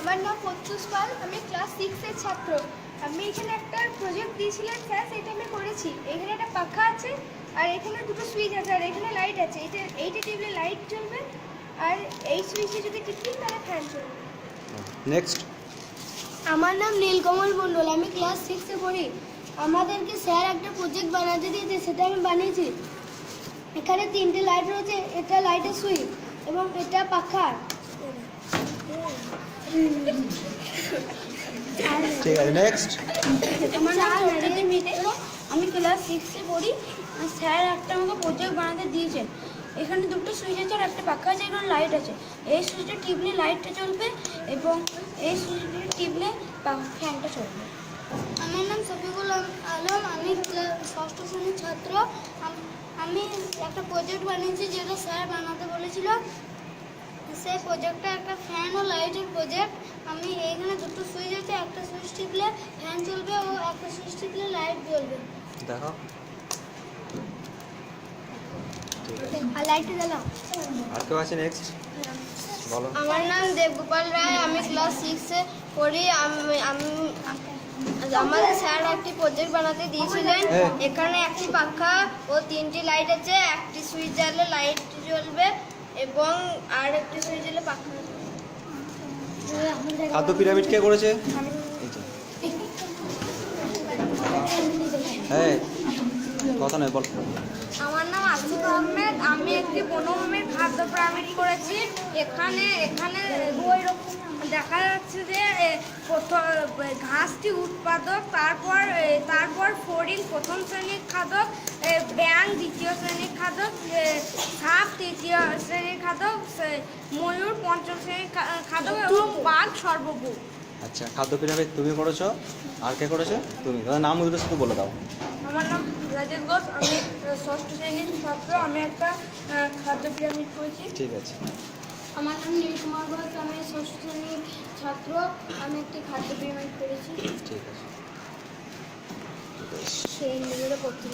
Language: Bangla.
আমার নাম প্রত্যুষ পাল, আমি ক্লাস 6 এর ছাত্র। আমি এখানে একটা প্রজেক্ট দিয়েছিলাম স্যার, সেটা আমি করেছি। এখানে একটা পাখা আছে আর এখানে দুটো সুইচ আছে আর এখানে লাইট আছে। এইটা টিপলে লাইট জ্বলবে আর এই সুইচে যদি টিপি তাহলে ফ্যান চলবে। নেক্সট। আমার নাম নীলকমল মণ্ডল, আমি ক্লাস 6 এ পড়ি। আমাদেরকে স্যার একটা প্রজেক্ট বানাতে দিয়েছে, সেটা আমি বানিয়েছি। এখানে 3টে লাইট রয়েছে, এটা লাইটের সুইচ এবং এটা পাখা। ঠিক আছে, নেক্সট। আমার নাম নন্দিনী মিত্র, আমি ক্লাস 6 এ পড়ি। স্যার একটা আমাকে প্রজেক্ট বানাতে দিয়েছেন। এখানে দুটো সুইচ আছে আর একটা পাখা আছে, এখানে লাইট আছে। এই সুইচটা টিপলে লাইটটা জ্বলবে এবং এই সুইচটা টিপলে ফ্যানটা চলবে। আমার নাম শফিকুল আলম, আমি 6ষ্ঠ শ্রেণীর ছাত্র। আমি একটা প্রজেক্ট বানিয়েছি যেটা স্যার বানাতে বলেছিল। সেই প্রজেক্টটা একটা ফ্যান ও লাইটের প্রজেক্ট। আমি এইখানে দুটো সুইচ আছে, একটা সুইচ টিপলে ফ্যান চলবে ও একটা সুইচ টিপলে লাইট জ্বলবে। দেখো। আর লাইটটা জ্বালাও। আর কেউ আছে? নেক্সট বলো। আমার নাম দেবগোপাল রায়, আমি ক্লাস 6 এ পড়ি। আমাদের স্যার একটি প্রজেক্ট বানাতে দিয়েছিলেন। এখানে একটি পাখা ও 3টি লাইট আছে, একটি সুইচ জ্বাললে লাইট জ্বলবে এবং আর একটি সুইচ জ্বাললে পাখা জ্বলবে। খাদ্য পিরামিড কে করেছে? হ্যাঁ, কথা নয়, বল। আমার নাম আসিফ আহমেদ, আমি একটি বনভূমির খাদ্য পিরামিড করেছি। এখানে দেখা যাচ্ছে যে ঘাসটি উৎপাদক, তারপর ফড়িং প্রথম শ্রেণীর খাদক, ব্যাং দ্বিতীয় শ্রেণীর খাদক, সাপ তৃতীয় শ্রেণীর খাদক, ময়ূর পঞ্চম শ্রেণীর খাদক এবং বাঘ সর্বভূ। আচ্ছা, খাদ্য পিরামিড তুমি করেছো, আর কে করেছে? তুমি। তাদের নাম দুটো শুধু বলে দাও। আমার নাম রাজেশ ঘোষ, আমি 6ষ্ঠ শ্রেণীর ছাত্র। আমি একটা খাদ্য পিরামিড করেছি। ঠিক আছে। আমার নাম নীলকুমার ঘোষ, আমি 6ষ্ঠ শ্রেণীর ছাত্র। আমি একটি খাদ্য পিরামিড করেছি। ঠিক আছে। সেই নিজেরা করতে